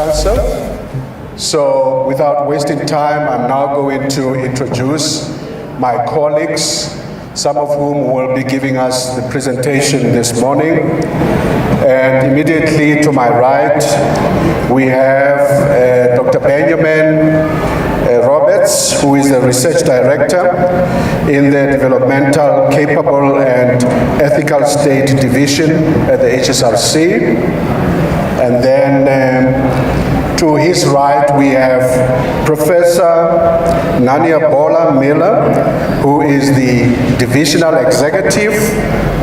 Council. So without wasting time, I'm now going to introduce my colleagues, some of whom will be giving us the presentation this morning. And immediately to my right, we have Dr. Benjamin Roberts, who is the Research Director in the Developmental, Capable and Ethical State Division at the HSRC. And then to his right, we have Professor Nania Bola Miller, who is the Divisional Executive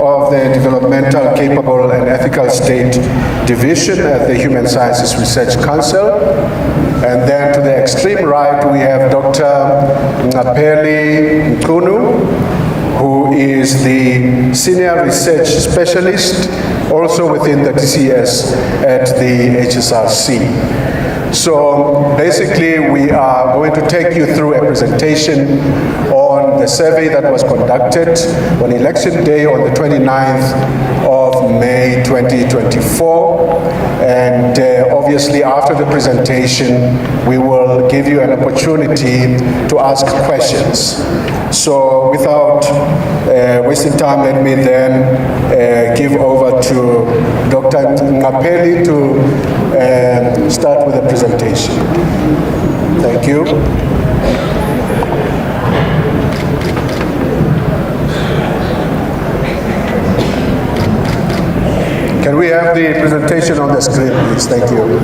of the Developmental, Capable and Ethical State Division at the Human Sciences Research Council. And then to the extreme right, we have Dr. Ngapeli Nkunu, who is the Senior Research Specialist, also within the DCS at the HSRC. So basically, we are going to take you through a presentation on the survey that was conducted on Election Day on the 29th of May 2024. And obviously, after the presentation, we will give you an opportunity to ask questions. So without wasting time, let me then give over to Dr. Ngapeli to start with the presentation. Thank you. Can we have the presentation on the screen, please? Thank you.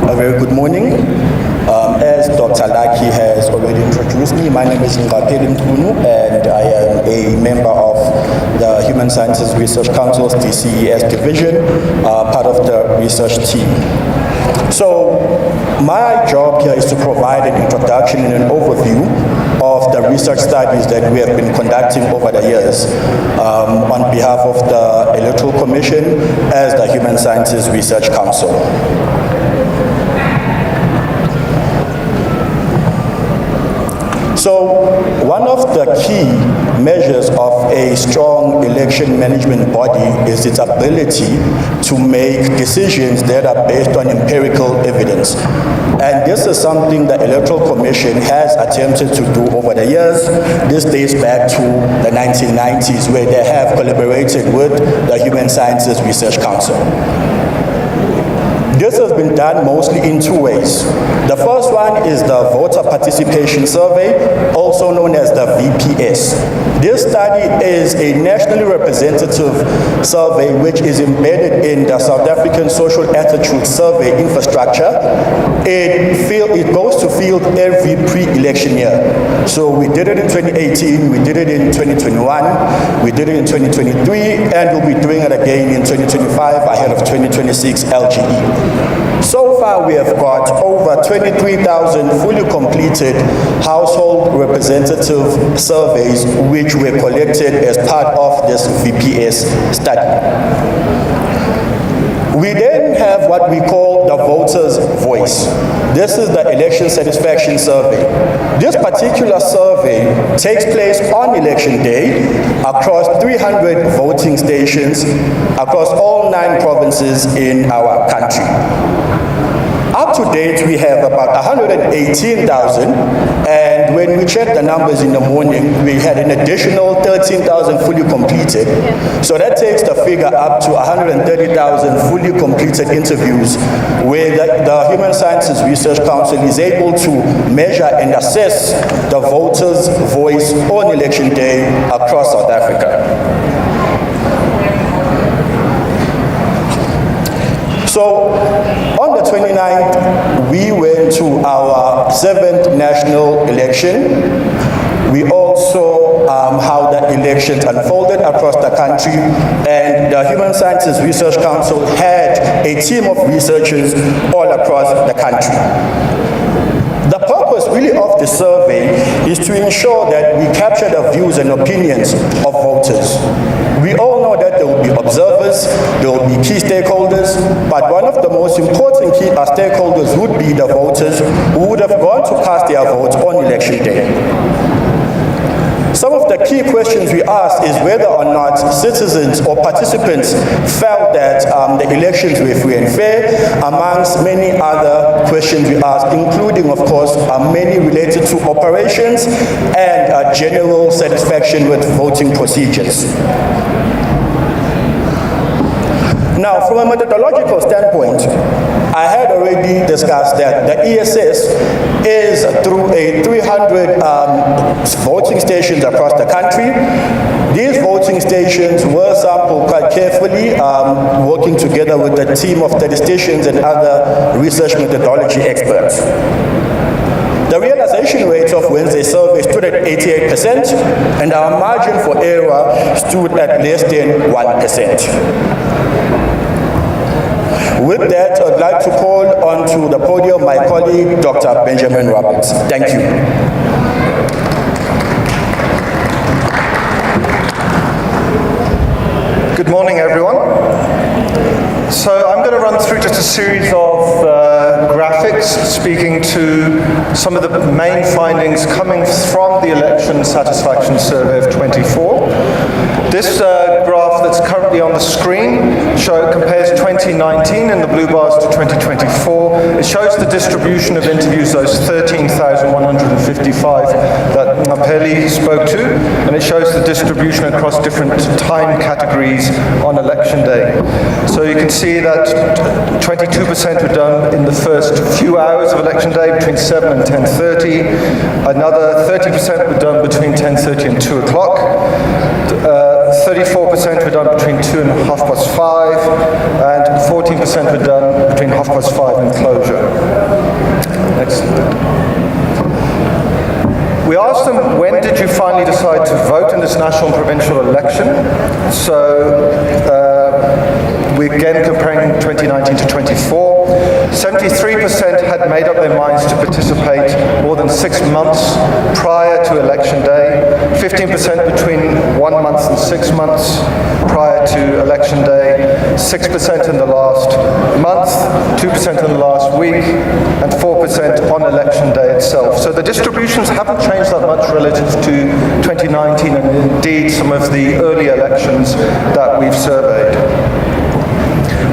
A very good morning. As Dr. Laki has already introduced me, my name is Ngapeli Nkunu, and I am a member of the Human Sciences Research Council's DCES division, part of the research team. So my job here is to provide an introduction and an overview of the research studies that we have been conducting over the years on behalf of the Electoral Commission as the Human Sciences Research Council. So one of the key measures of a strong election management body is its ability to make decisions that are based on empirical evidence. And this is something the Electoral Commission has attempted to do over the years. This dates back to the 1990s, where they have collaborated with the Human Sciences Research Council. This has been done mostly in two ways. The first one is the Voter Participation Survey, also known as the VPS. This study is a nationally representative survey which is embedded in the South African Social Attitude Survey infrastructure. It goes to field every pre-election year. So we did it in 2018, we did it in 2021, we did it in 2023, and we'll be doing it again in 2025 ahead of 2026 LGE. So far, we have got over 23,000 fully completed household representative surveys which were collected as part of this VPS study. We then have what we call the voter's voice. This is the election satisfaction survey. This particular survey takes place on election day across 300 voting stations across all 9 provinces in our country. Up to date, we have about 118,000, and when we checked the numbers in the morning, we had an additional 13,000 fully completed. So that takes the figure up to 130,000 fully completed interviews, where the Human Sciences Research Council is able to measure and assess the voters' voice on election day across South Africa. So on the 29th, we went to our 7th national election. We also how the elections unfolded across the country, and the Human Sciences Research Council had a team of researchers all across the country. The purpose really of the survey is to ensure that we capture the views and opinions of voters. We all know that there will be observers, there will be key stakeholders, but one of the most important and key stakeholders would be the voters who would have gone to cast their votes on election day. Some of the key questions we asked is whether or not citizens or participants felt that the elections were free and fair, amongst many other questions we asked, including, of course, many related to operations and general satisfaction with voting procedures. Now, from a methodological standpoint, I had already discussed that the ESS is through 300 voting stations across the country. These voting stations were sampled quite carefully, working together with the team of statisticians and other research methodology experts. The realization rate of Wednesday's survey stood at 88%, and our margin for error stood at less than 1%. With that, I'd like to call onto the podium my colleague, Dr. Benjamin Roberts. Thank you. Good morning, everyone. So I'm going to run through just a series of graphics speaking to some of the main findings coming from the election satisfaction survey of 24. This graph that's currently on the screen compares 2019 in the blue bars to 2024. It shows the distribution of interviews, those 13,155 that Napeli spoke to, and it shows the distribution across different time categories on election day. So you can see that 22% were done in the first few hours of election day, between 7 and 10:30. Another 30% were done between 10:30 and 2 o'clock. 34% were done between 2 and 5:30, and 14% were done between 5:30 and closure. Next. We asked them, when did you finally decide to vote in this national and provincial election? So we're again comparing 2019 to 24. 73% had made up their minds to participate more than 6 months prior to election day, 15% between 1 month and 6 months prior to election day, 6% in the last month, 2% in the last week, and 4% on election day itself. So the distributions haven't changed that much relative to 2019 and indeed some of the early elections that we've surveyed.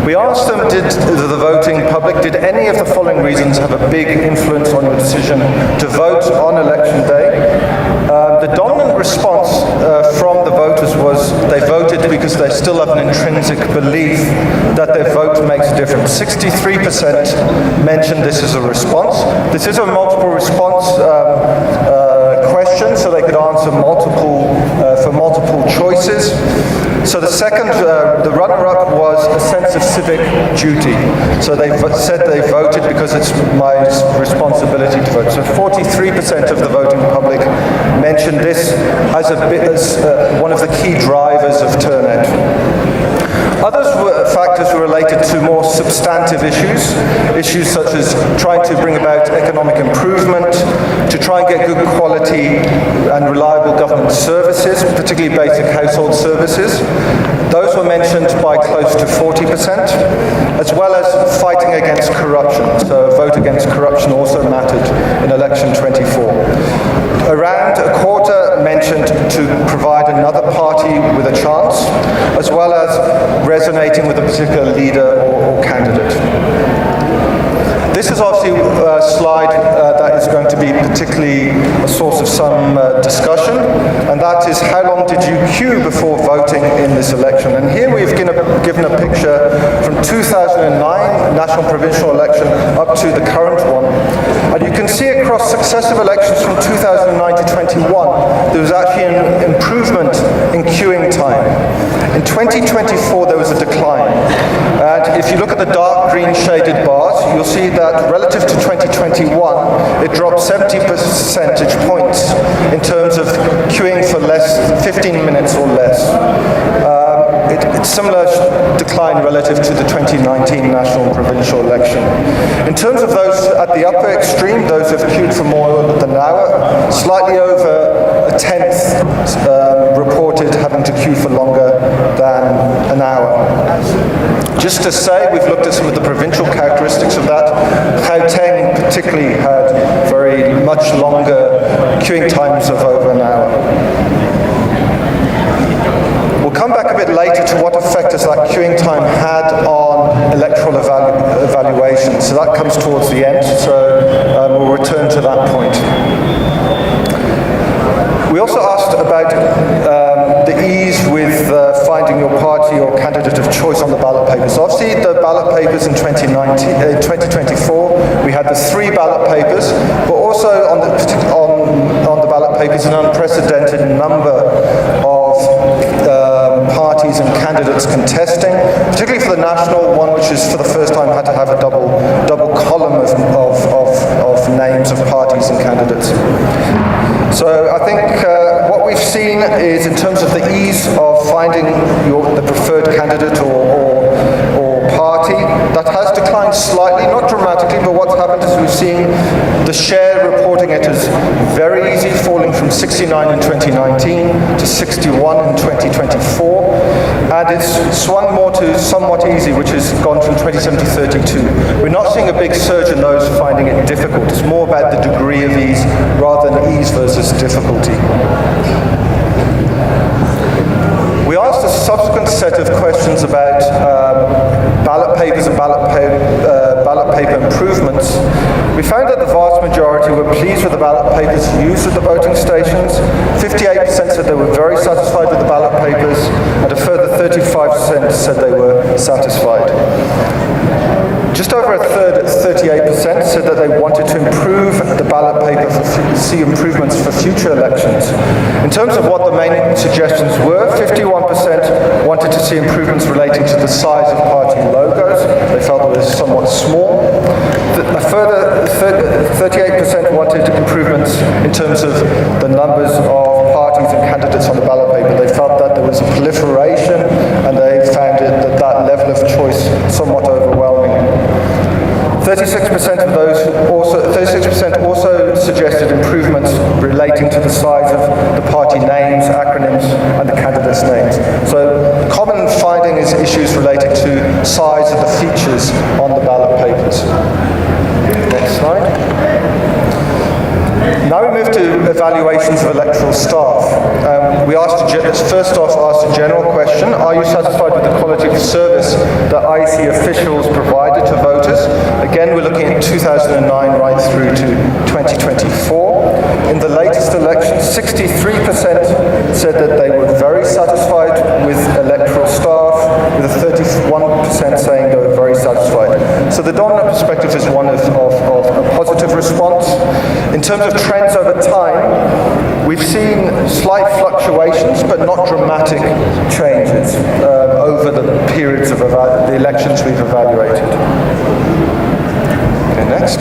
We asked them, did the voting public, did any of the following reasons have a big influence on your decision to vote on election day? The dominant response from the voters was they voted because they still have an intrinsic belief that their vote makes a difference. 63% mentioned this as a response. This is a multiple response question, so they could answer for multiple choices. So the second, the runner-up was a sense of civic duty. So they said they voted because it's my responsibility to vote. So 43% of the voting public mentioned this as one of the key drivers of turnout. Other factors were related to more substantive issues such as trying to bring about economic improvement, to try and get good quality and reliable government services, particularly basic household services. Those were mentioned by close to 40%, as well as fighting against corruption. So a vote against corruption also mattered in election 24. Around a quarter mentioned to provide another party with a chance, as well as resonating with a particular leader or candidate. This is obviously a slide that is going to be particularly a source of some discussion, and that is how long did you queue before voting in this election? And here we've given a picture from 2009 national provincial election up to the current one. And you can see across successive elections from 2009 to 21, there was actually an improvement in queuing time. In 2024, there was a decline. And if you look at the dark green shaded bars, you'll see that relative to 2021, it dropped 70 percentage points in terms of queuing for 15 minutes or less. It's similar decline relative to the 2019 national and provincial election. In terms of those at the upper extreme, those who have queued for more than an hour, slightly over a tenth reported having to queue for longer than an hour. Just to say, we've looked at some of the provincial characteristics of that. Gauteng particularly had very much longer queuing times of over an hour. We'll come back a bit later to what effect has that queuing time had on electoral evaluation. So that comes towards the end, so we'll return to that point. We also asked about the ease with finding your party or candidate of choice on the ballot papers. So obviously the ballot papers in 2024, we had the 3 ballot papers, but also on the ballot papers an unprecedented number of parties and candidates contesting, particularly for the national one, which is for the first time had to have a double column of names of parties and candidates. So I think what we've seen is, in terms of the ease of finding the preferred candidate or party, that has declined slightly, not dramatically, but what's happened is we've seen the share reporting it as very easy, falling from 69 in 2019 to 61 in 2024, and it's swung more to somewhat easy, which has gone from 27 to 32. We're not seeing a big surge in those finding it difficult. It's more about the degree of ease rather than ease versus difficulty. We asked a subsequent set of questions about ballot papers and ballot paper improvements. We found that the vast majority were pleased with the ballot papers used at the voting stations. 58% said they were very satisfied with the ballot papers, and a further 35% said they were satisfied. Just over a third, 38%, said that they wanted to improve the ballot paper see improvements for future elections. In terms of what the main suggestions were, 51% wanted to see improvements relating to the size of party logos. They felt it was somewhat small. A further 38% wanted improvements in terms of the numbers of parties and candidates on the ballot paper. They felt that there was a proliferation, and they found that level of choice somewhat overwhelming. 36% also suggested improvements relating to the size of the party names, acronyms, and the candidates' names. So common finding is issues relating to size of the features on the ballot papers. Next slide. Now we move to evaluations of electoral staff. We first off asked a general question: are you satisfied with the quality of service that IEC officials provided to voters? Again, we're looking at 2009 right through to 2024. In the latest election, 63% said that they were very satisfied with electoral staff, with 31% saying they were very satisfied. So the dominant perspective is one of a positive response. In terms of trends over time, we've seen slight fluctuations, but not dramatic changes over the periods of the elections we've evaluated. Okay, next.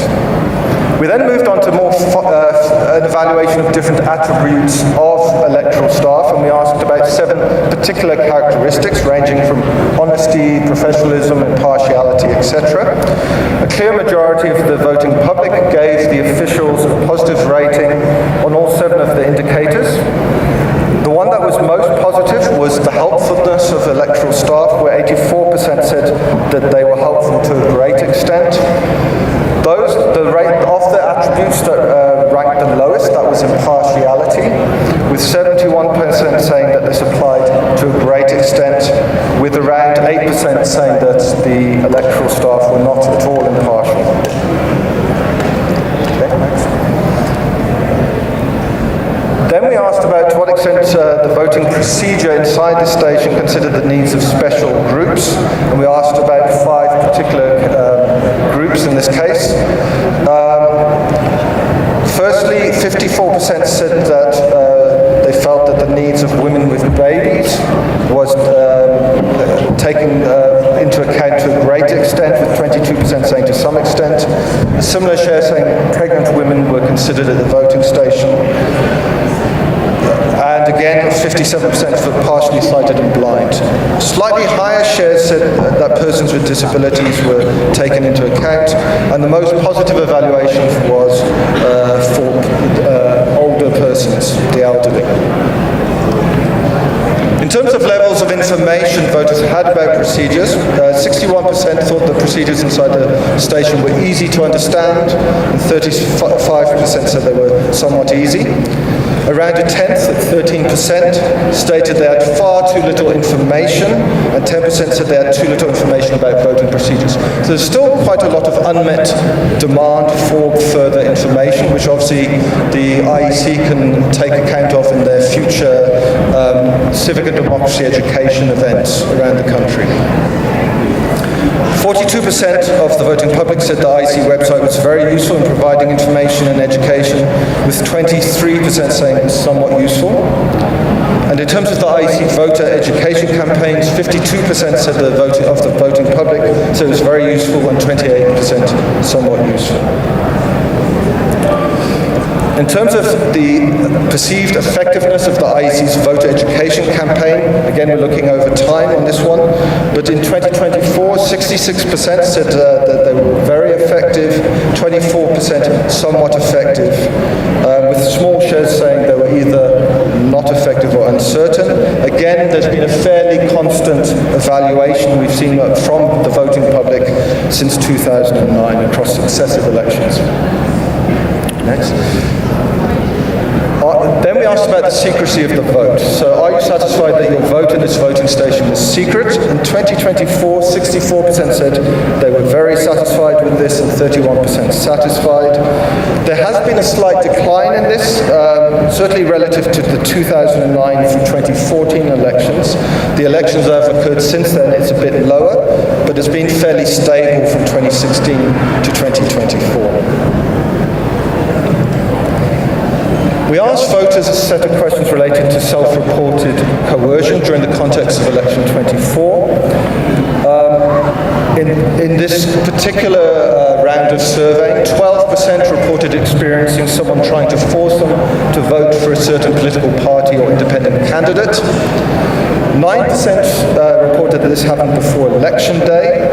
We then moved on to more an evaluation of different attributes of electoral staff, and we asked about 7 particular characteristics ranging from honesty, professionalism, impartiality, etc. A clear majority of the voting public gave the officials a positive rating on all 7 of the indicators. The one that was most positive was the helpfulness of electoral staff, where 84% said that they were helpful to a great extent. The rate of the attributes that ranked the lowest, that was impartiality, with 71% saying that this applied to a great extent, with around 8% saying that the electoral staff were not at all impartial. Okay, next. Then we asked about to what extent the voting procedure inside the station considered the needs of special groups, and we asked about 5 particular groups in this case. Firstly, 54% said that they felt that the needs of women with babies was taken into account to a great extent, with 22% saying to some extent. A similar share saying pregnant women were considered at the voting station. And again, 57% for partially sighted and blind. Slightly higher shares said that persons with disabilities were taken into account, and the most positive evaluation was for older persons, the elderly. In terms of levels of information voters had about procedures, 61% thought the procedures inside the station were easy to understand, and 35% said they were somewhat easy. Around a tenth, at 13%, stated they had far too little information, and 10% said they had too little information about voting procedures. So there's still quite a lot of unmet demand for further information, which obviously the IEC can take account of in their future civic and democracy education events around the country. 42% of the voting public said the IEC website was very useful in providing information and education, with 23% saying it was somewhat useful. And in terms of the IEC voter education campaigns, 52% said the voting public said it was very useful, and 28% somewhat useful. In terms of the perceived effectiveness of the IEC's voter education campaign, again we're looking over time on this one, but in 2024, 66% said that they were very effective, 24% somewhat effective, with small shares saying they were either not effective or uncertain. Again, there's been a fairly constant evaluation we've seen from the voting public since 2009 across successive elections. Next. Then we asked about the secrecy of the vote. So are you satisfied that your vote in this voting station was secret? In 2024, 64% said they were very satisfied with this, and 31% satisfied. There has been a slight decline in this, certainly relative to the 2009 through 2014 elections. The elections that have occurred since then, it's a bit lower, but it's been fairly stable from 2016 to 2024. We asked voters a set of questions related to self-reported coercion during the context of election 24. In this particular round of surveying, 12% reported experiencing someone trying to force them to vote for a certain political party or independent candidate. 9% reported that this happened before election day,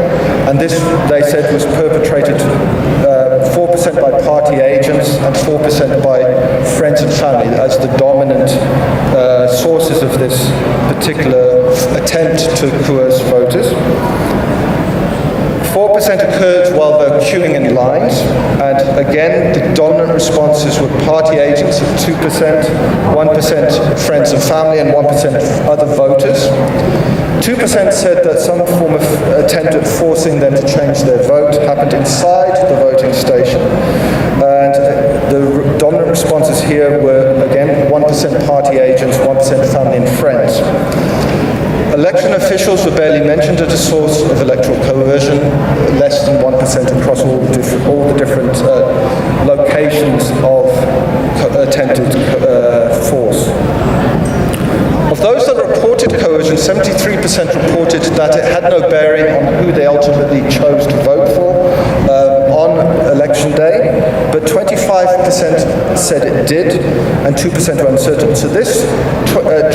and this, they said, was perpetrated 4% by party agents and 4% by friends and family as the dominant sources of this particular attempt to coerce voters. 4% occurred while they were queuing in lines, and again, the dominant responses were party agents at 2%, 1% friends and family, and 1% other voters. 2% said that some form of attempt at forcing them to change their vote happened inside the voting station, and the dominant responses here were, again, 1% party agents, 1% family and friends. Election officials were barely mentioned as a source of electoral coercion, less than 1% across all the different locations of attempted force. Of those that reported coercion, 73% reported that it had no bearing on who they ultimately chose to vote for on election day, but 25% said it did, and 2% were uncertain. So this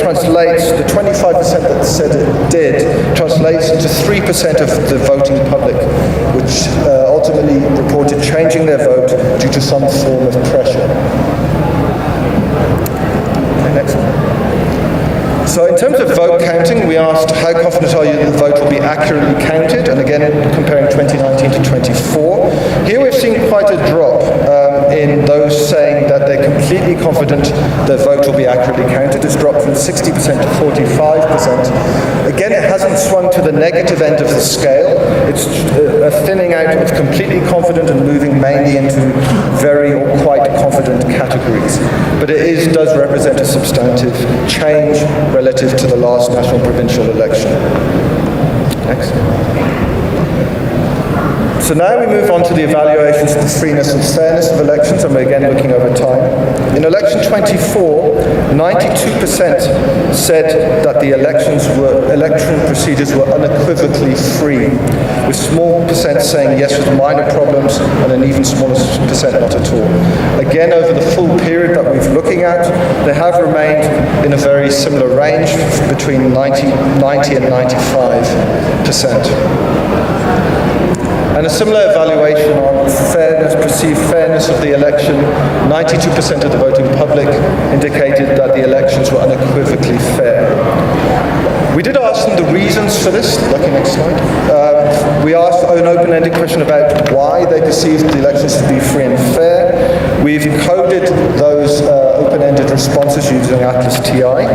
translates, the 25% that said it did, translates into 3% of the voting public, which ultimately reported changing their vote due to some form of pressure. Okay, next one. So in terms of vote counting, we asked how confident are you that the vote will be accurately counted, and again comparing 2019 to 24. Here we've seen quite a drop in those saying that they're completely confident their vote will be accurately counted. It's dropped from 60% to 45%. Again, it hasn't swung to the negative end of the scale. It's a thinning out of completely confident and moving mainly into very or quite confident categories. But it does represent a substantive change relative to the last national provincial election. Next. So now we move on to the evaluations of the freeness and fairness of elections, and we're again looking over time. In election 24, 92% said that the election procedures were unequivocally free, with small percent saying yes with minor problems, and an even smaller percent not at all. Again, over the full period that we're looking at, they have remained in a very similar range between 90 and 95%. And a similar evaluation on fairness, perceived fairness of the election, 92% of the voting public indicated that the elections were unequivocally fair. We did ask them the reasons for this. Lucky next slide. We asked an open-ended question about why they perceived the elections to be free and fair. We've coded those open-ended responses using Atlas TI.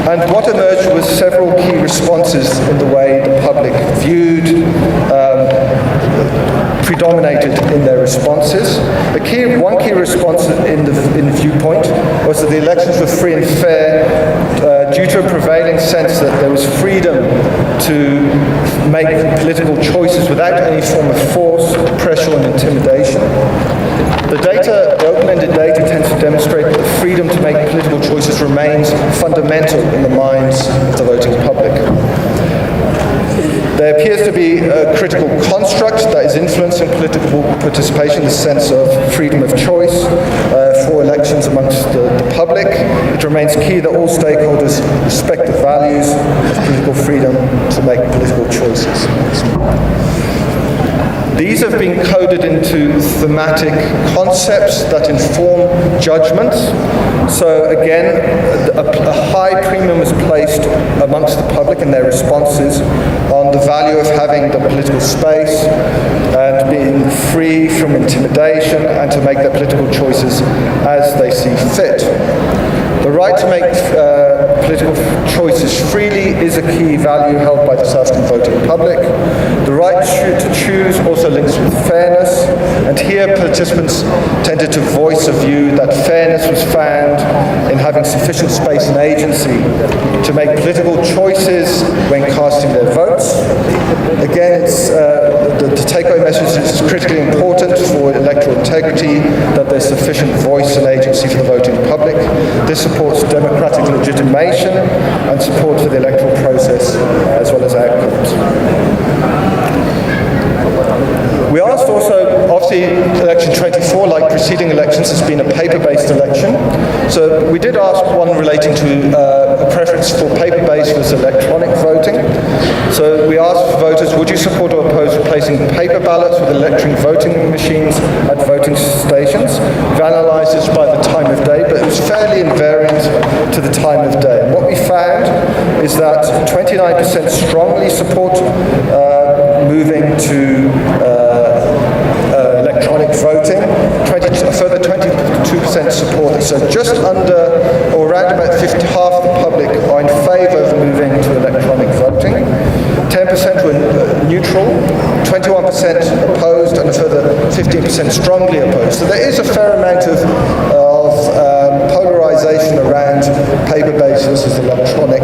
And what emerged was several key responses in the way the public viewed, predominated in their responses. One key response in the viewpoint was that the elections were free and fair due to a prevailing sense that there was freedom to make political choices without any form of force, pressure, and intimidation. The open-ended data tends to demonstrate that the freedom to make political choices remains fundamental in the minds of the voting public. There appears to be a critical construct that is influencing political participation, the sense of freedom of choice for elections amongst the public. It remains key that all stakeholders respect the values of political freedom to make political choices. These have been coded into thematic concepts that inform judgments. So again, a high premium is placed amongst the public in their responses on the value of having the political space and being free from intimidation and to make their political choices as they see fit. The right to make political choices freely is a key value held by the South African voting public. The right to choose also links with fairness, and here participants tended to voice a view that fairness was found in having sufficient space and agency to make political choices when casting their votes. Again, the take-home message is critically important for electoral integrity that there's sufficient voice and agency for the voting public. This supports democratic legitimation and support for the electoral process as well as outcomes. We asked also, obviously, election 24, like preceding elections, has been a paper-based election. So we did ask one relating to a preference for paper-based versus electronic voting. So we asked voters, would you support or oppose replacing paper ballots with electronic voting machines at voting stations? We've analysed this by the time of day, but it was fairly invariant to the time of day. And what we found is that 29% strongly support moving to electronic voting, a further 22% support it. So just under, or around about half the public are in favour of moving to electronic voting. 10% were neutral, 21% opposed, and a further 15% strongly opposed. So there is a fair amount of polarisation around paper-based versus electronic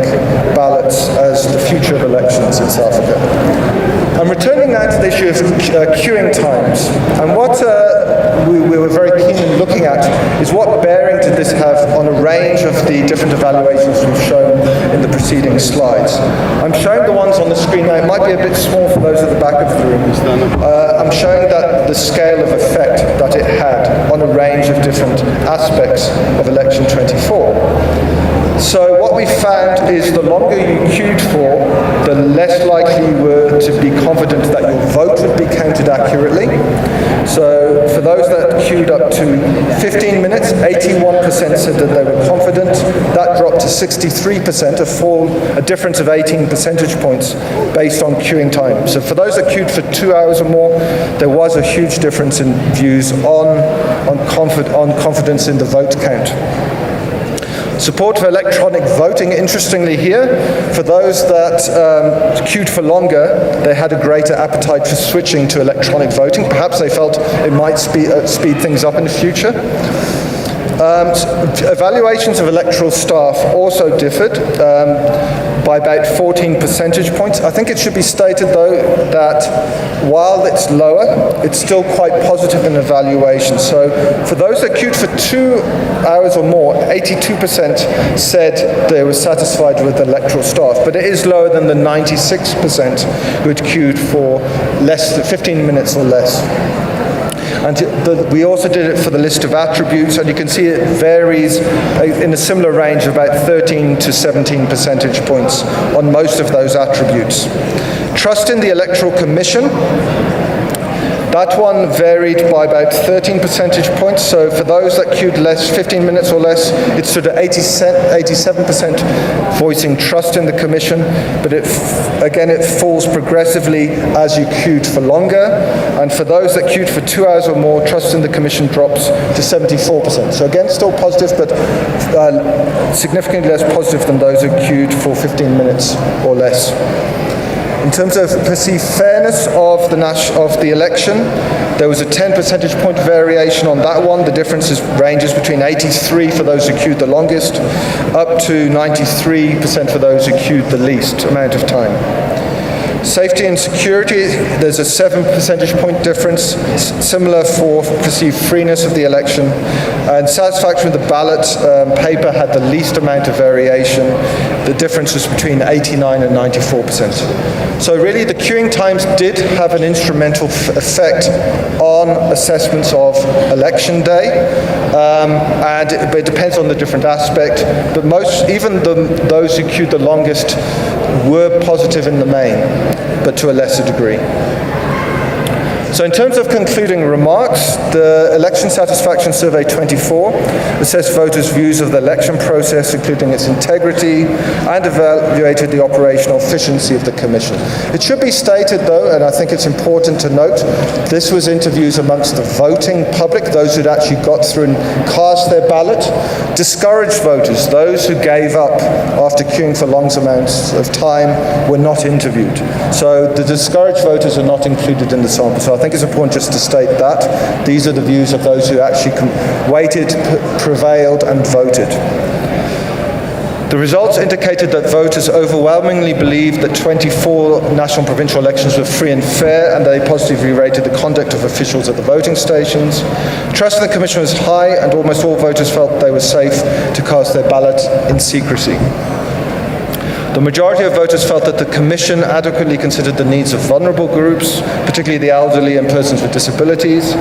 ballots as the future of elections in South Africa. I'm returning now to the issue of queuing times. And what we were very keen in looking at is what bearing did this have on a range of the different evaluations we've shown in the preceding slides. I'm showing the ones on the screen now. It might be a bit small for those at the back of the room. I'm showing that the scale of effect that it had on a range of different aspects of election 24. So what we found is the longer you queued for, the less likely you were to be confident that your vote would be counted accurately. So for those that queued up to 15 minutes, 81% said that they were confident. That dropped to 63%, a difference of 18 percentage points based on queuing time. So for those that queued for 2 hours or more, there was a huge difference in views on confidence in the vote count. Support for electronic voting, interestingly here, for those that queued for longer, they had a greater appetite for switching to electronic voting. Perhaps they felt it might speed things up in the future. Evaluations of electoral staff also differed by about 14 percentage points. I think it should be stated, though, that while it's lower, it's still quite positive in evaluation. So for those that queued for 2 hours or more, 82% said they were satisfied with electoral staff, but it is lower than the 96% who had queued for less than 15 minutes or less. And we also did it for the list of attributes, and you can see it varies in a similar range of about 13 to 17 percentage points on most of those attributes. Trust in the Electoral Commission. That one varied by about 13 percentage points. So for those that queued less, 15 minutes or less, it stood at 87% voicing trust in the Commission, but it falls progressively as you queued for longer. And for those that queued for 2 hours or more, trust in the Commission drops to 74%. So again, still positive, but significantly less positive than those who queued for 15 minutes or less. In terms of perceived fairness of the election, there was a 10 percentage point variation on that one. The difference ranges between 83 for those who queued the longest, up to 93% for those who queued the least amount of time. Safety and security, there's a 7 percentage point difference, similar for perceived freeness of the election. And satisfaction with the ballot paper had the least amount of variation. The difference was between 89 and 94%. So really the queuing times did have an instrumental effect on assessments of election day. But it depends on the different aspect. But those who queued the longest were positive in the main, but to a lesser degree. So in terms of concluding remarks, the Election Satisfaction Survey 24 assessed voters' views of the election process, including its integrity, and evaluated the operational efficiency of the Commission. It should be stated, though, and I think it's important to note, this was interviews amongst the voting public, those who'd actually got through and cast their ballot. Discouraged voters, those who gave up after queuing for long amounts of time, were not interviewed. So the discouraged voters are not included in the sample. So I think it's important just to state that. These are the views of those who actually waited, prevailed, and voted. The results indicated that voters overwhelmingly believed that 24 national and provincial elections were free and fair, and they positively rated the conduct of officials at the voting stations. Trust in the Commission was high, and almost all voters felt they were safe to cast their ballot in secrecy. The majority of voters felt that the Commission adequately considered the needs of vulnerable groups, particularly the elderly and persons with disabilities.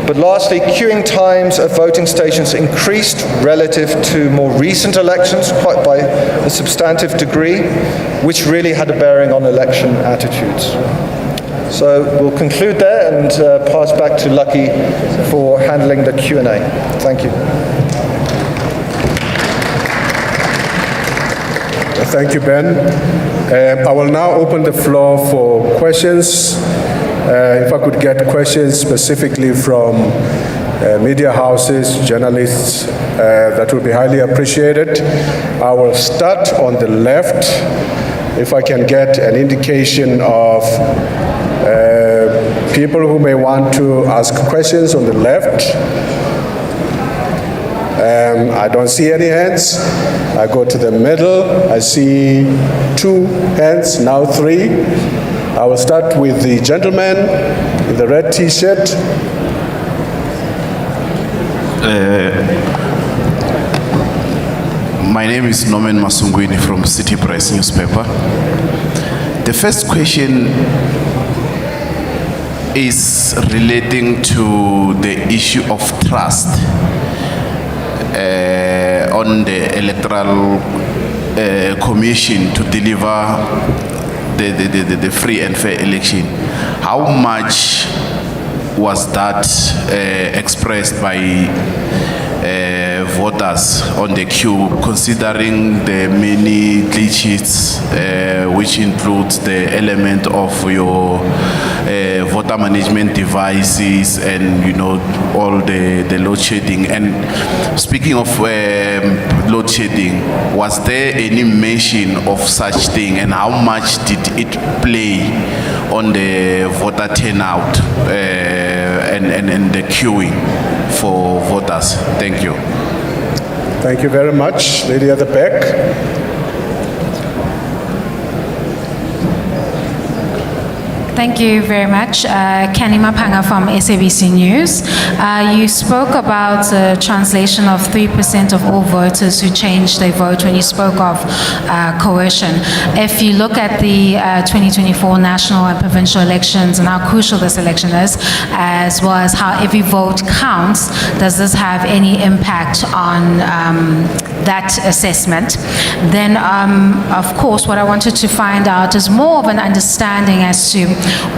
But lastly, queuing times at voting stations increased relative to more recent elections, quite by a substantive degree, which really had a bearing on election attitudes. So we'll conclude there and pass back to Lucky for handling the Q&A. Thank you. Thank you, Ben. I will now open the floor for questions. If I could get questions specifically from media houses, journalists, that would be highly appreciated. I will start on the left. If I can get an indication of people who may want to ask questions on the left. I don't see any hands. I go to the middle. I see 2 hands, now 3. I will start with the gentleman in the red T-shirt. My name is Norman Masungwini from City Press newspaper. The first question is relating to the issue of trust on the Electoral Commission to deliver the free and fair election. How much was that expressed by voters on the queue, considering the many glitches, which includes the element of your voter management devices and all the load shedding? And speaking of load shedding, was there any mention of such thing, and how much did it play on the voter turnout and the queuing for voters? Thank you. Thank you very much. Lady at the back. Thank you very much. Kenny Mapanga from SABC News. You spoke about the translation of 3% of all voters who changed their vote when you spoke of coercion. If you look at the 2024 national and provincial elections and how crucial this election is, as well as how every vote counts, does this have any impact on that assessment, then of course what I wanted to find out is more of an understanding as to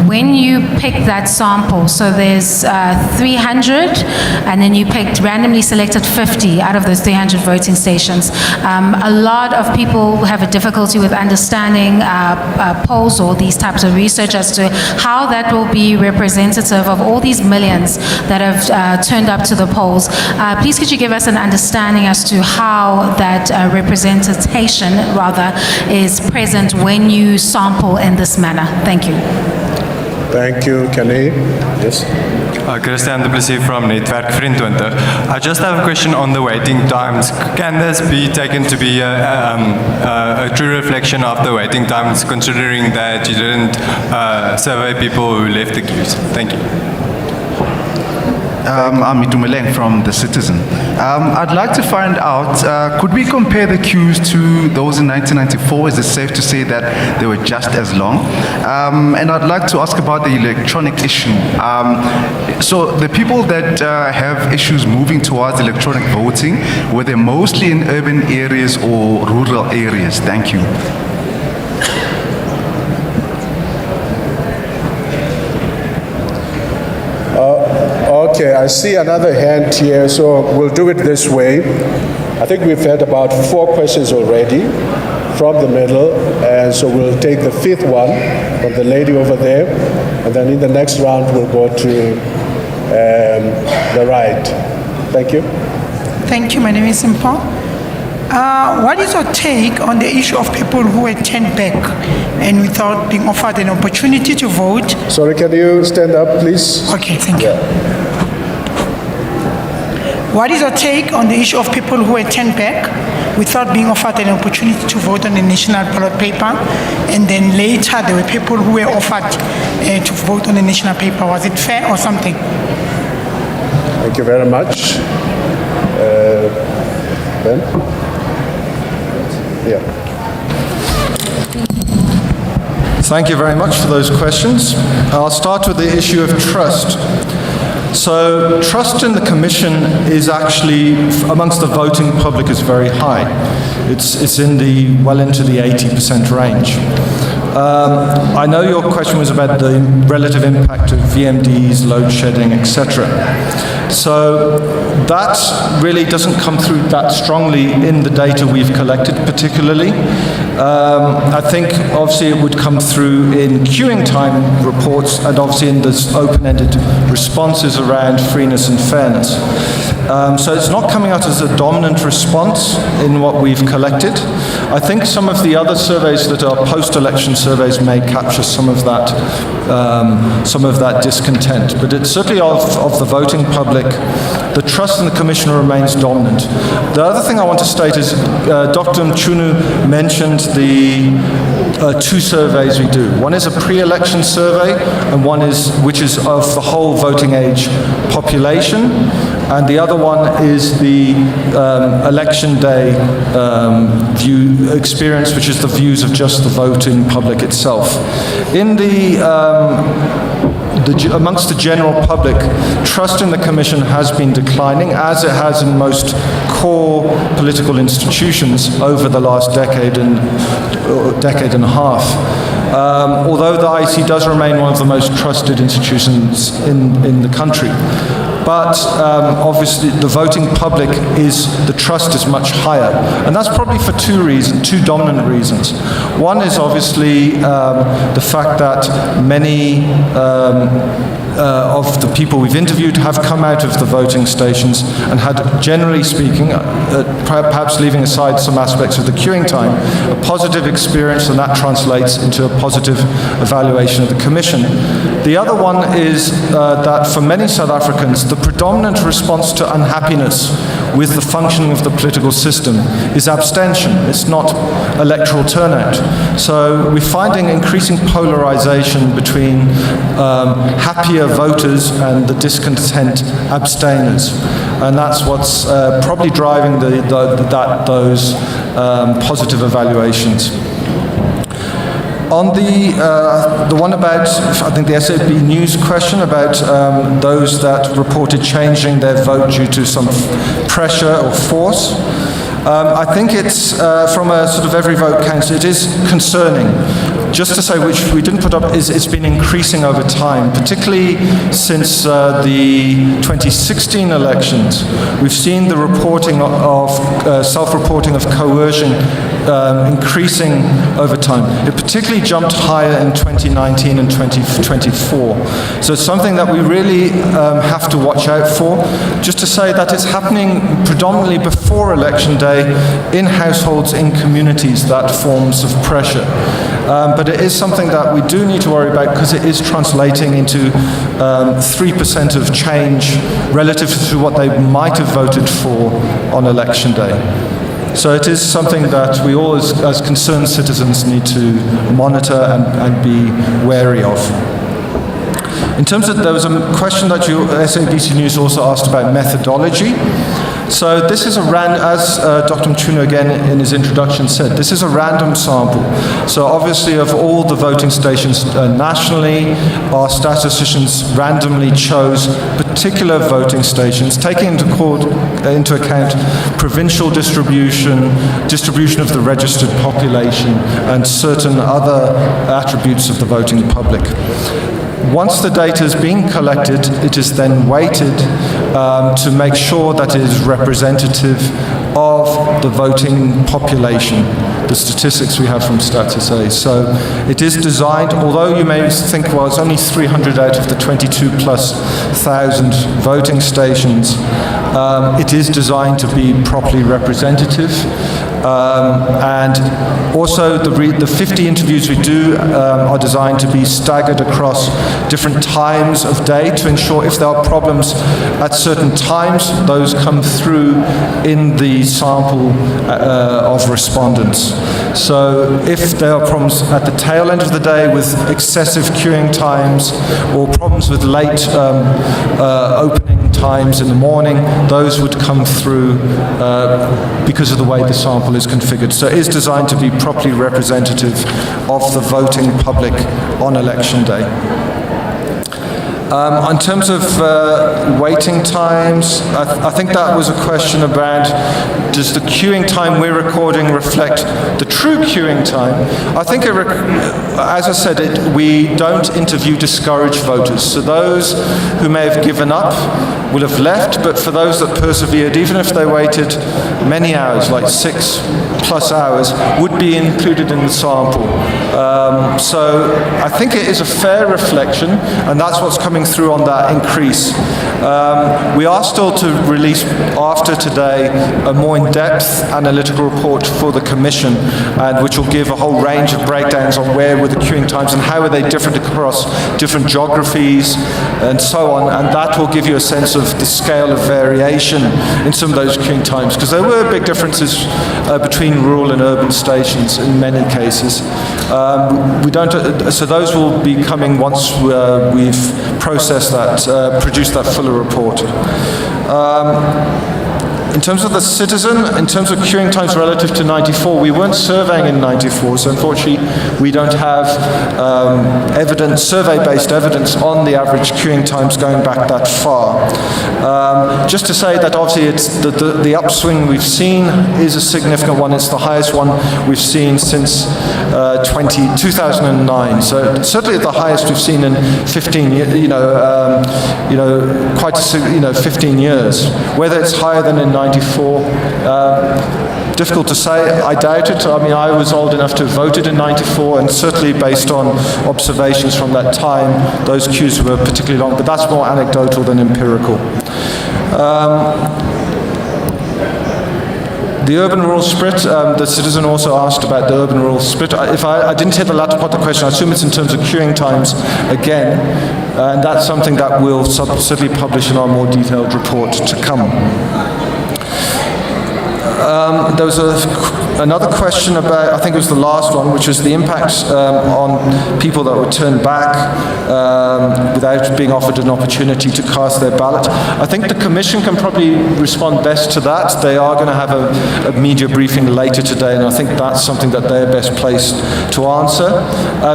when you pick that sample, so there's 300 and then you picked randomly selected 50 out of those 300 voting stations. A lot of people have a difficulty with understanding polls or these types of research as to how that will be representative of all these millions that have turned up to the polls. Please could you give us an understanding as to how that representation rather is present when you sample in this manner? Thank you. Thank you, Kenny. Yes. Christian Duplessis from Netwerk Vriendwinter. I just have a question on the waiting times. Can this be taken to be a true reflection of the waiting times, considering that you didn't survey people who left the queues? Thank you. I'm Itumeleng from The Citizen. I'd like to find out, could we compare the queues to those in 1994? Is it safe to say that they were just as long? And I'd like to ask about the electronic issue. So the people that have issues moving towards electronic voting, were they mostly in urban areas or rural areas? Thank you. Okay, I see another hand here, so we'll do it this way. I think we've had about 4 questions already from the middle, and so we'll take the 5th one from the lady over there, and then in the next round we'll go to the right. Thank you. Thank you. My name is Simpo. What is your take on the issue of people who were turned back and without being offered an opportunity to vote? Sorry, can you stand up, please? Okay, thank you. What is your take on the issue of people who were turned back without being offered an opportunity to vote on the national ballot paper, and then later there were people who were offered to vote on the national paper? Was it fair or something? Thank you very much. Ben? Yeah. Thank you very much for those questions. I'll start with the issue of trust. So trust in the Commission is actually, amongst the voting public, is very high. It's in the, well into the 80% range. I know your question was about the relative impact of VMDs, load shedding, etc. So that really doesn't come through that strongly in the data we've collected particularly. I think obviously it would come through in queuing time reports and obviously in this open-ended responses around freeness and fairness. So it's not coming out as a dominant response in what we've collected. I think some of the other surveys that are post-election surveys may capture some of that discontent. But it's certainly of the voting public, the trust in the Commission remains dominant. The other thing I want to state is Dr. Mchunu mentioned the 2 surveys we do. One is a pre-election survey, and one is which is of the whole voting age population, and the other one is the election day view experience, which is the views of just the voting public itself. In amongst the general public, trust in the Commission has been declining, as it has in most core political institutions over the last decade and a half. Although the IEC does remain one of the most trusted institutions in the country. But obviously the voting public the trust is much higher. And that's probably for 2 dominant reasons. One is obviously the fact that many of the people we've interviewed have come out of the voting stations and had, generally speaking, perhaps leaving aside some aspects of the queuing time, a positive experience, and that translates into a positive evaluation of the Commission. The other one is that for many South Africans, the predominant response to unhappiness with the functioning of the political system is abstention. It's not electoral turnout. So we're finding increasing polarization between happier voters and the discontent abstainers. And that's what's probably driving those positive evaluations. On the one about, I think the SAB News question about those that reported changing their vote due to some pressure or force, I think it's, from a sort of every vote counts, it is concerning. Just to say, which we didn't put up, is it's been increasing over time, particularly since the 2016 elections. We've seen the reporting of, self-reporting of coercion increasing over time. It particularly jumped higher in 2019 and 2024. So it's something that we really have to watch out for. Just to say that it's happening predominantly before election day in households, in communities, that forms of pressure. But it is something that we do need to worry about because it is translating into 3% of change relative to what they might have voted for on election day. So it is something that we all, as concerned citizens, need to monitor and be wary of. In terms of, there was a question that SABC News also asked about methodology. So this is as Dr. Mchunu again in his introduction said, this is a random sample. So obviously of all the voting stations nationally, our statisticians randomly chose particular voting stations, taking into account provincial distribution of the registered population, and certain other attributes of the voting public. Once the data is being collected, it is then weighted to make sure that it is representative of the voting population, the statistics we have from StatsSA. So it is designed, although you may think, well, it's only 300 out of the 22,000+ voting stations, it is designed to be properly representative. And also the 50 interviews we do are designed to be staggered across different times of day to ensure if there are problems at certain times, those come through in the sample of respondents. So if there are problems at the tail end of the day with excessive queuing times or problems with late opening times in the morning, those would come through because of the way the sample is configured. So it is designed to be properly representative of the voting public on election day. In terms of waiting times, I think that was a question about, does the queuing time we're recording reflect the true queuing time? I think, as I said, we don't interview discouraged voters. So those who may have given up will have left, but for those that persevered, even if they waited many hours, like 6+ hours, would be included in the sample. So I think it is a fair reflection, and that's what's coming through on that increase. We are still to release, after today, a more in-depth analytical report for the Commission, and which will give a whole range of breakdowns on where were the queuing times and how are they different across different geographies and so on, and that will give you a sense of the scale of variation in some of those queuing times, because there were big differences between rural and urban stations in many cases. So those will be coming once we've processed that, produced that fuller report. In terms of the citizen, in terms of queuing times relative to 94, we weren't surveying in 94, so unfortunately we don't have survey-based evidence on the average queuing times going back that far. Just to say that obviously it's the upswing we've seen is a significant one. It's the highest one we've seen since 2009. So certainly the highest we've seen in 15 years, 15 years. Whether it's higher than in 94, difficult to say. I doubt it. I mean, I was old enough to have voted in 94, and certainly based on observations from that time, those queues were particularly long, but that's more anecdotal than empirical. The urban-rural split, the citizen also asked about the urban-rural split. If I didn't hit the latter part of the question, I assume it's in terms of queuing times again, and that's something that we'll certainly publish in our more detailed report to come. There was a another question about, I think it was the last one, which was the impact on people that were turned back without being offered an opportunity to cast their ballot. I think the Commission can probably respond best to that. They are going to have a media briefing later today, and I think that's something that they're best placed to answer.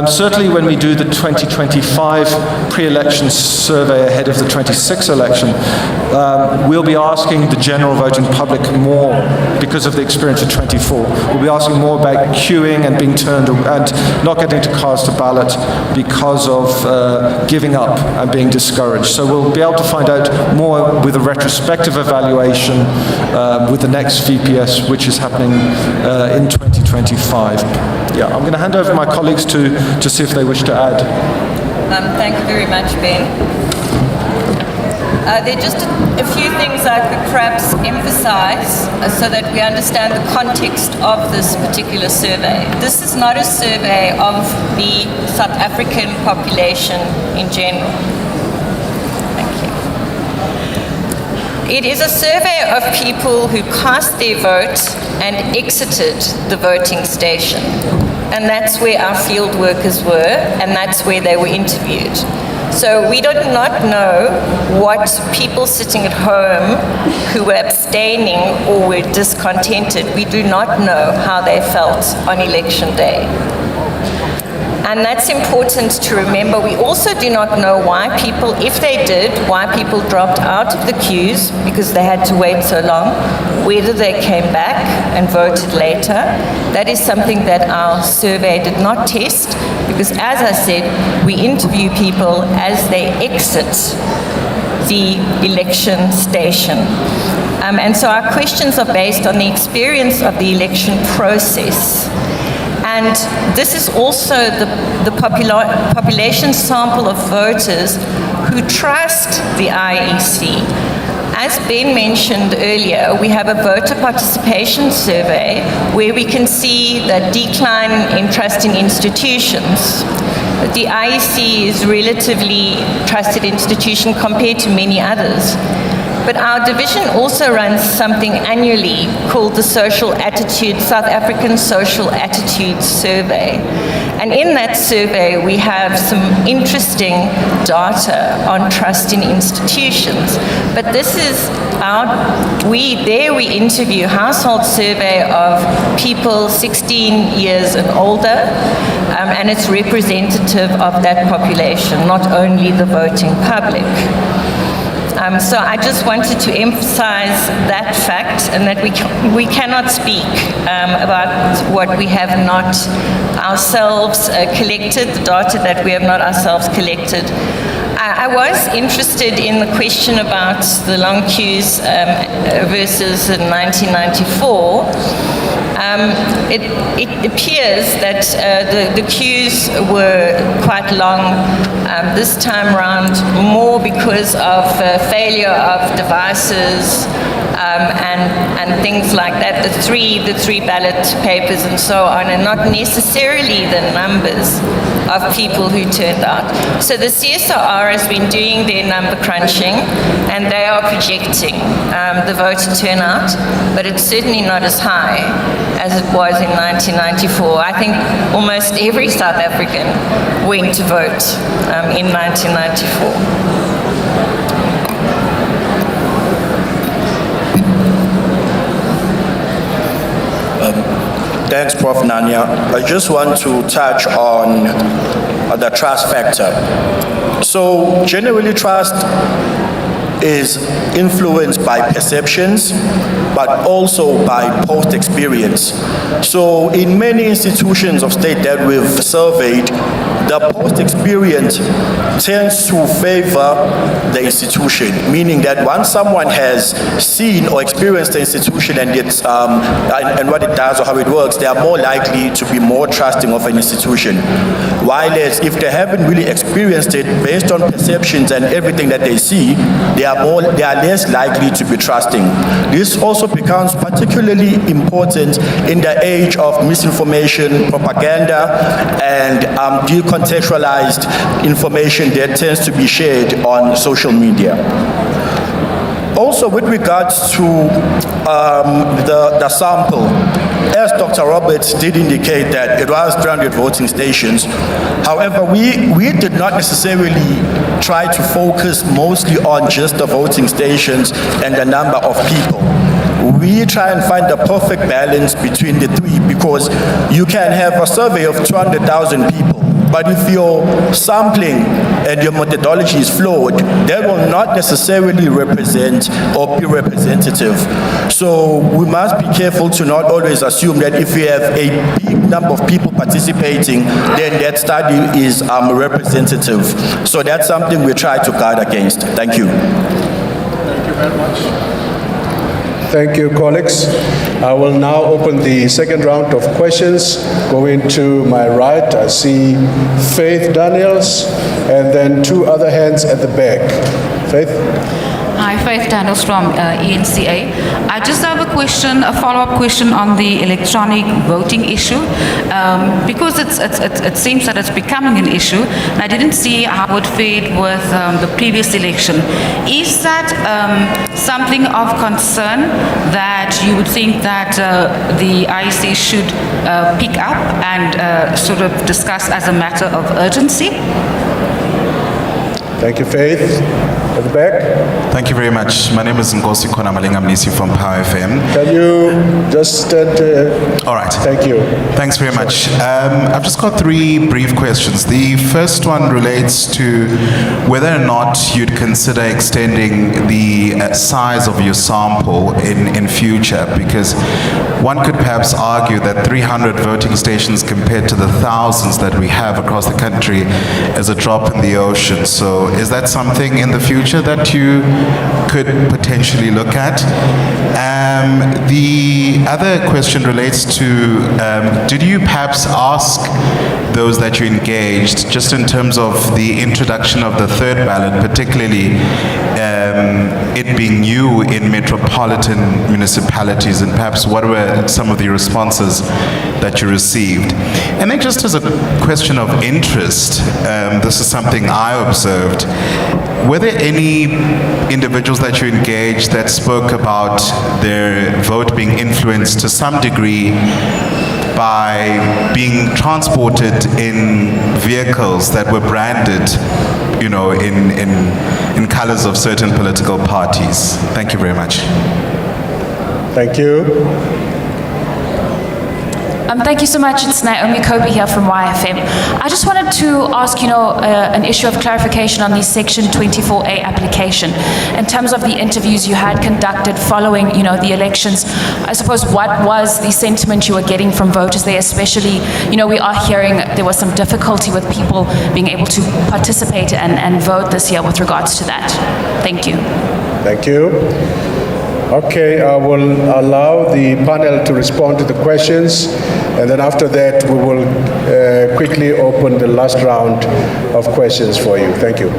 Certainly when we do the 2025 pre-election survey ahead of the 26 election, we'll be asking the general voting public more because of the experience of 24. We'll be asking more about queuing and being turned and not getting to cast a ballot because of giving up and being discouraged. So we'll be able to find out more with a retrospective evaluation with the next VPS, which is happening in 2025. Yeah, I'm going to hand over to my colleagues to see if they wish to add. Thank you very much, Ben. There are just a few things I could perhaps emphasize so that we understand the context of this particular survey. This is not a survey of the South African population in general. Thank you. It is a survey of people who cast their vote and exited the voting station. And that's where our field workers were, and that's where they were interviewed. So we do not know what people sitting at home who were abstaining or were discontented, we do not know how they felt on election day. And that's important to remember. We also do not know why people, if they did, why people dropped out of the queues because they had to wait so long, whether they came back and voted later. That is something that our survey did not test because, as I said, we interview people as they exit the election station. And so our questions are based on the experience of the election process. And this is also the population sample of voters who trust the IEC. As Ben mentioned earlier, we have a voter participation survey where we can see the decline in trust in institutions. The IEC is a relatively trusted institution compared to many others. But our division also runs something annually called the South African Social Attitudes Survey. And in that survey, we have some interesting data on trust in institutions. But this is we interview household survey of people 16 years and older, and it's representative of that population, not only the voting public. So I just wanted to emphasize that fact and that we cannot speak about what we have not ourselves collected, the data that we have not ourselves collected. I was interested in the question about the long queues versus 1994. It appears that the queues were quite long this time around, more because of failure of devices and things like that, the three ballot papers and so on, and not necessarily the numbers of people who turned out. So the CSR has been doing their number crunching, and they are projecting the voter turnout, but it's certainly not as high as it was in 1994. I think almost every South African went to vote in 1994. Thanks, Prof. Nanya. I just want to touch on the trust factor. So generally trust is influenced by perceptions, but also by post-experience. So in many institutions of state that we've surveyed, the post-experience tends to favor the institution, meaning that once someone has seen or experienced the institution and it's and what it does or how it works, they are more likely to be more trusting of an institution. While if they haven't really experienced it, based on perceptions and everything that they see, they are less likely to be trusting. This also becomes particularly important in the age of misinformation, propaganda, and decontextualized information that tends to be shared on social media. Also, with regards to the sample, as Dr. Roberts did indicate that it was 300 voting stations. However, we did not necessarily try to focus mostly on just the voting stations and the number of people. We try and find the perfect balance between the three, because you can have a survey of 200,000 people, but if your sampling and your methodology is flawed, that will not necessarily represent or be representative. So we must be careful to not always assume that if we have a big number of people participating, then that study is representative. So that's something we try to guard against. Thank you. Thank you very much. Thank you, colleagues. I will now open the second round of questions. Going to my right, I see Faith Daniels, and then two other hands at the back. Faith? Hi, Faith Daniels from ENCA. I just have a question, a follow-up question on the electronic voting issue, because it seems that it's becoming an issue, and I didn't see how it fared with the previous election. Is that something of concern that you would think that the IEC should pick up and sort of discuss as a matter of urgency? Thank you, Faith. At the back. Thank you very much. My name is Ngosi Kona Malingamnisi from Power FM. Can you just stand? All right. Thank you. Thanks very much. I've just got three brief questions. The first one relates to whether or not you'd consider extending the size of your sample in future, because one could perhaps argue that 300 voting stations compared to the thousands that we have across the country is a drop in the ocean. So is that something in the future that you could potentially look at? The other question relates to, did you perhaps ask those that you engaged, just in terms of the introduction of the third ballot, particularly it being new in metropolitan municipalities, and perhaps what were some of the responses that you received? And then just as a question of interest, this is something I observed. Were there any individuals that you engaged that spoke about their vote being influenced to some degree by being transported in vehicles that were branded, you know, in colors of certain political parties? Thank you very much. Thank you. Thank you so much. It's Naomi Kobe here from YFM. I just wanted to ask, an issue of clarification on the Section 24A application. In terms of the interviews you had conducted following, the elections, I suppose what was the sentiment you were getting from voters there, especially, we are hearing there was some difficulty with people being able to participate and vote this year with regards to that. Thank you. Thank you. Okay, I will allow the panel to respond to the questions, and then after that we will quickly open the last round of questions for you. Thank you.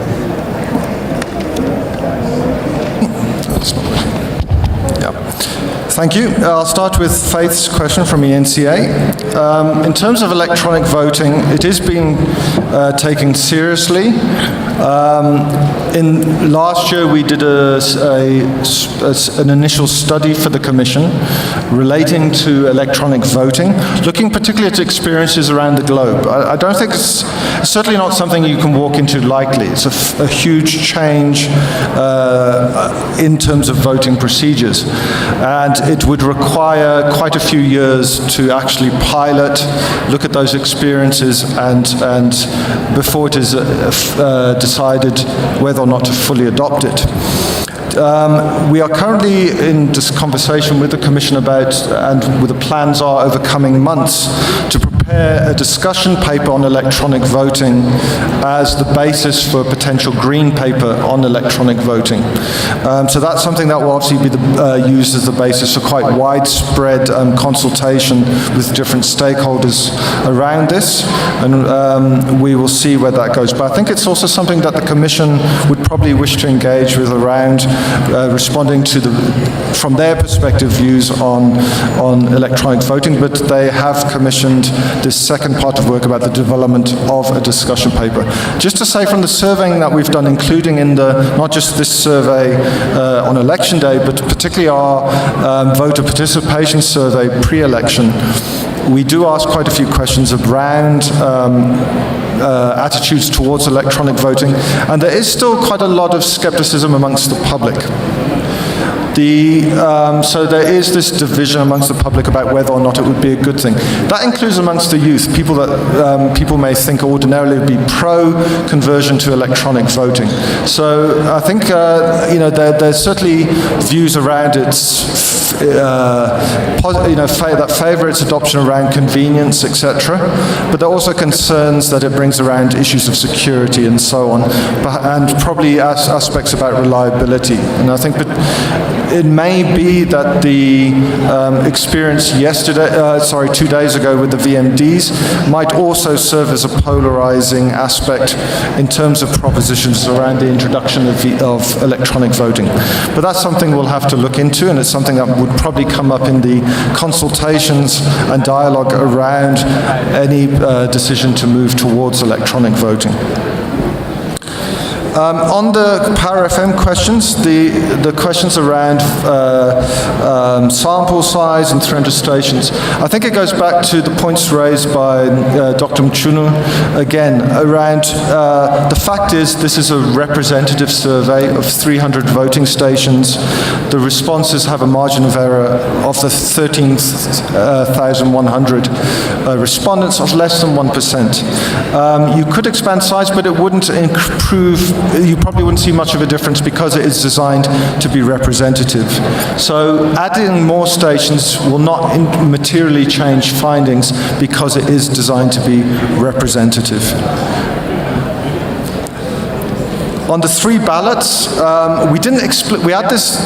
Thank you. I'll start with Faith's question from ENCA. In terms of electronic voting, it is being taken seriously. In last year, we did an initial study for the Commission relating to electronic voting, looking particularly at experiences around the globe. I don't think it's certainly not something you can walk into lightly. It's a huge change in terms of voting procedures. And it would require quite a few years to actually pilot, look at those experiences, and before it is decided whether or not to fully adopt it. We are currently in this conversation with the Commission about, and the plans are over coming months, to prepare a discussion paper on electronic voting as the basis for a potential green paper on electronic voting. So that's something that will obviously be used as the basis for quite widespread consultation with different stakeholders around this, and we will see where that goes. But I think it's also something that the Commission would probably wish to engage with around responding to the from their perspective, views on electronic voting, but they have commissioned this second part of work about the development of a discussion paper. Just to say, from the surveying that we've done, including in not just this survey on election day, but particularly our voter participation survey pre-election, we do ask quite a few questions around attitudes towards electronic voting, and there is still quite a lot of skepticism amongst the public. So there is this division amongst the public about whether or not it would be a good thing. That includes amongst the youth, people that people may think ordinarily would be pro-conversion to electronic voting. So I think there's certainly views around its that favour its adoption around convenience, etc. But there are also concerns that it brings around issues of security and so on, and probably aspects about reliability. And I think it may be that the experience 2 days ago with the VMDs might also serve as a polarizing aspect in terms of propositions around the introduction of electronic voting. But that's something we'll have to look into, and it's something that would probably come up in the consultations and dialogue around any decision to move towards electronic voting. On the Power FM questions, the questions around sample size and 300 stations, I think it goes back to the points raised by Dr. Mchunu again around the fact is this is a representative survey of 300 voting stations. The responses have a margin of error of the 13,100 respondents of less than 1%. You could expand size, but it wouldn't improve. You probably wouldn't see much of a difference because it is designed to be representative. So adding more stations will not materially change findings because it is designed to be representative. On the 3 ballots, we had this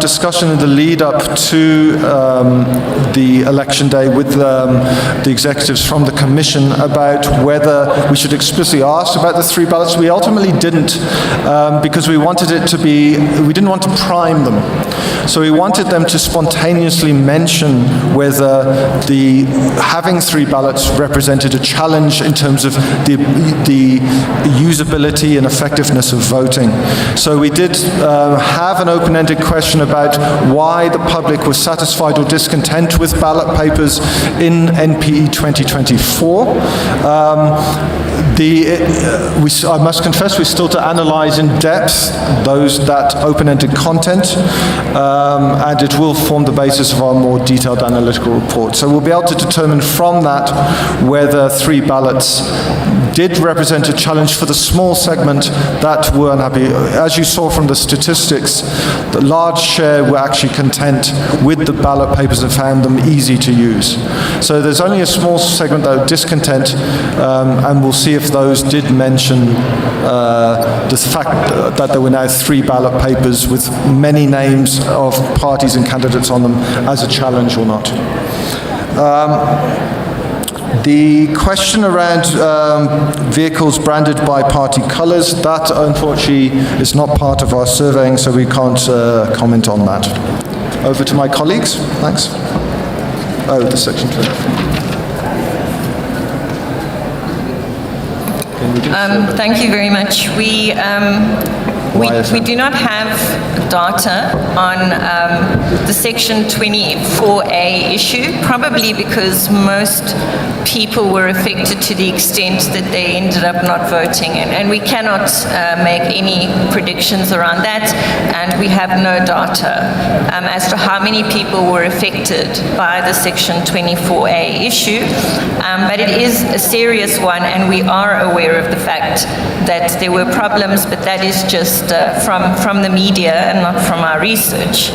discussion in the lead up to the election day with the executives from the Commission about whether we should explicitly ask about the 3 ballots. We ultimately didn't because we wanted it to be, we didn't want to prime them. So we wanted them to spontaneously mention whether having 3 ballots represented a challenge in terms of the usability and effectiveness of voting. So we did have an open-ended question about why the public was satisfied or discontent with ballot papers in NPE 2024. I must confess we still to analyse in depth that open-ended content, and it will form the basis of our more detailed analytical report. So we'll be able to determine from that whether 3 ballots did represent a challenge for the small segment that were unhappy. As you saw from the statistics, the large share were actually content with the ballot papers and found them easy to use. So there's only a small segment that were discontent, and we'll see if those did mention the fact that there were now 3 ballot papers with many names of parties and candidates on them as a challenge or not. The question around vehicles branded by party colours, that unfortunately is not part of our surveying, so we can't comment on that. Over to my colleagues. Thanks. Oh, the section 2. Thank you very much. We do not have data on the Section 24A issue, probably because most people were affected to the extent that they ended up not voting. And we cannot make any predictions around that, and we have no data as to how many people were affected by the Section 24A issue. But it is a serious one, and we are aware of the fact that there were problems, but that is just from the media and not from our research.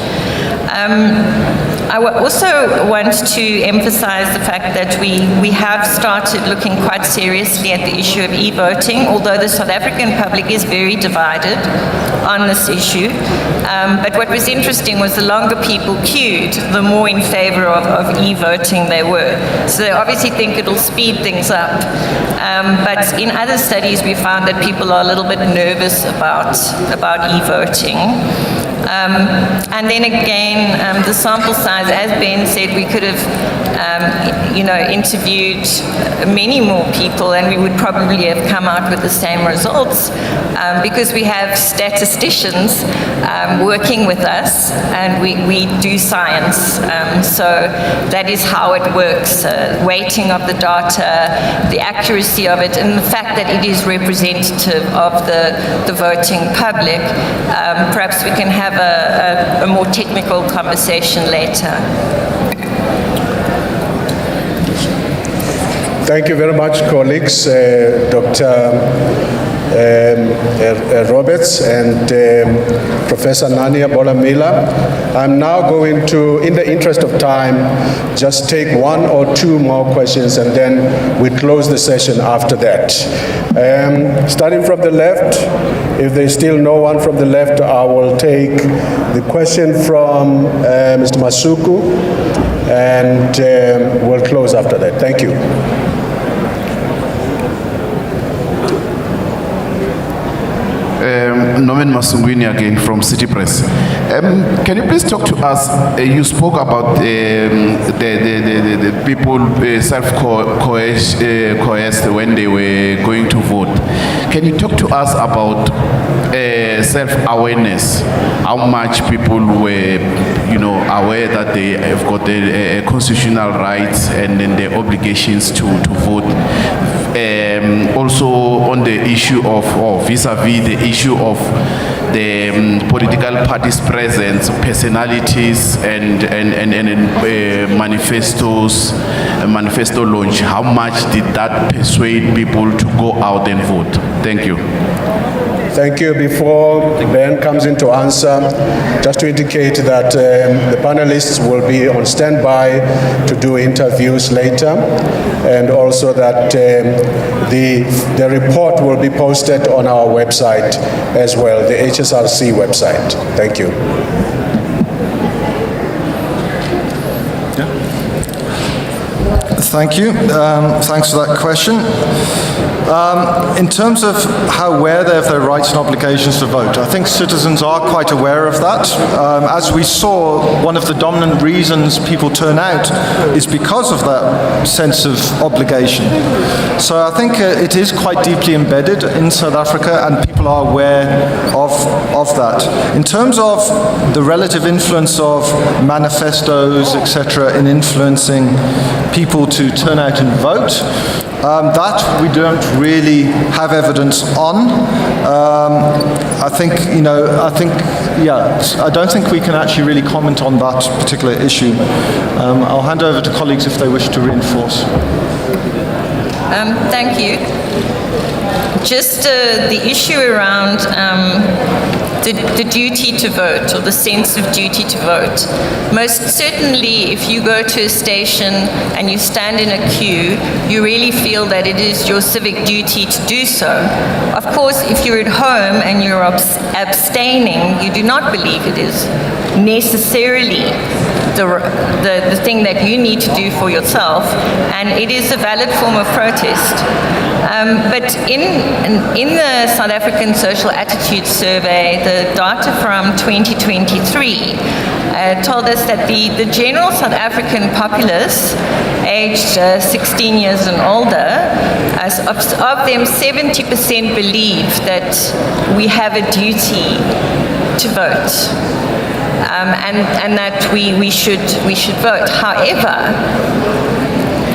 I also want to emphasize the fact that we have started looking quite seriously at the issue of e-voting, although the South African public is very divided on this issue. But what was interesting was the longer people queued, the more in favor of e-voting they were. So they obviously think it'll speed things up. But in other studies, we found that people are a little bit nervous about e-voting. And then again, the sample size, as Ben said, we could have, interviewed many more people and we would probably have come out with the same results because we have statisticians working with us and we do science. So that is how it works. Weighting of the data, the accuracy of it, and the fact that it is representative of the voting public. Perhaps we can have a more technical conversation later. Thank you very much, colleagues, Dr. Roberts and Professor Nania Bolamila. I'm now going to, in the interest of time, just take one or two more questions and then we close the session after that. Starting from the left, if there's still no one from the left, I will take the question from Mr. Masuku and we'll close after that. Thank you. Norman Masungwini again from City Press. Can you please talk to us? You spoke about the people self-coerced when they were going to vote. Can you talk to us about self-awareness? How much people were, aware that they have got the constitutional rights and then their obligations to vote? Also on the issue of, or vis-a-vis the issue of the political parties' presence, personalities, and manifesto launch. How much did that persuade people to go out and vote? Thank you. Thank you. Before Ben comes in to answer, just to indicate that the panelists will be on standby to do interviews later, and also that the report will be posted on our website as well, the HSRC website. Thank you. Thank you. Thanks for that question. In terms of how aware they have their rights and obligations to vote, I think citizens are quite aware of that. As we saw, one of the dominant reasons people turn out is because of that sense of obligation. So I think it is quite deeply embedded in South Africa and people are aware of that. In terms of the relative influence of manifestos, etc., in influencing people to turn out and vote, that we don't really have evidence on. I don't think we can actually really comment on that particular issue. I'll hand over to colleagues if they wish to reinforce. Thank you. Just the issue around the duty to vote, or the sense of duty to vote. Most certainly, if you go to a station and you stand in a queue, you really feel that it is your civic duty to do so. Of course, if you're at home and you're abstaining, you do not believe it is necessarily the thing that you need to do for yourself, and it is a valid form of protest. But in the South African Social Attitude Survey, the data from 2023 told us that the general South African populace, aged 16 years and older, of them 70% believe that we have a duty to vote. And that we should vote. However,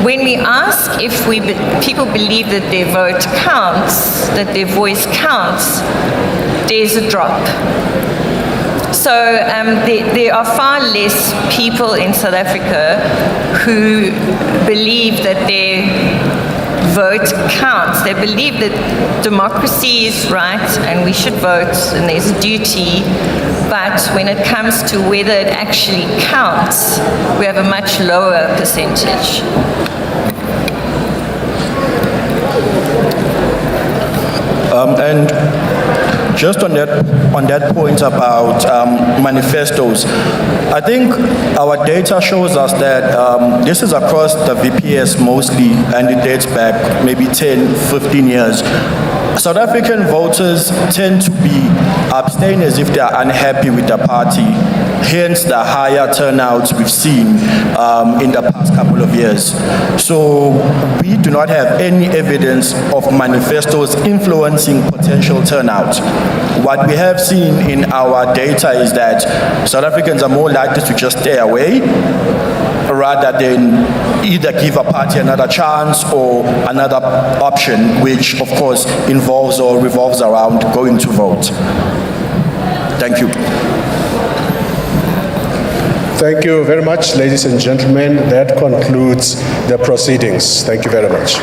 when we ask if people believe that their vote counts, that their voice counts, there's a drop. So there are far less people in South Africa who believe that their vote counts. They believe that democracy is right and we should vote and there's a duty, but when it comes to whether it actually counts, we have a much lower percentage. And just on that point about manifestos, I think our data shows us that this is across the VPS mostly, and it dates back maybe 10, 15 years. South African voters tend to be abstainers if they are unhappy with the party, hence the higher turnouts we've seen in the past couple of years. So we do not have any evidence of manifestos influencing potential turnout. What we have seen in our data is that South Africans are more likely to just stay away rather than either give a party another chance or another option, which of course involves or revolves around going to vote. Thank you. Thank you very much, ladies and gentlemen. That concludes the proceedings. Thank you very much.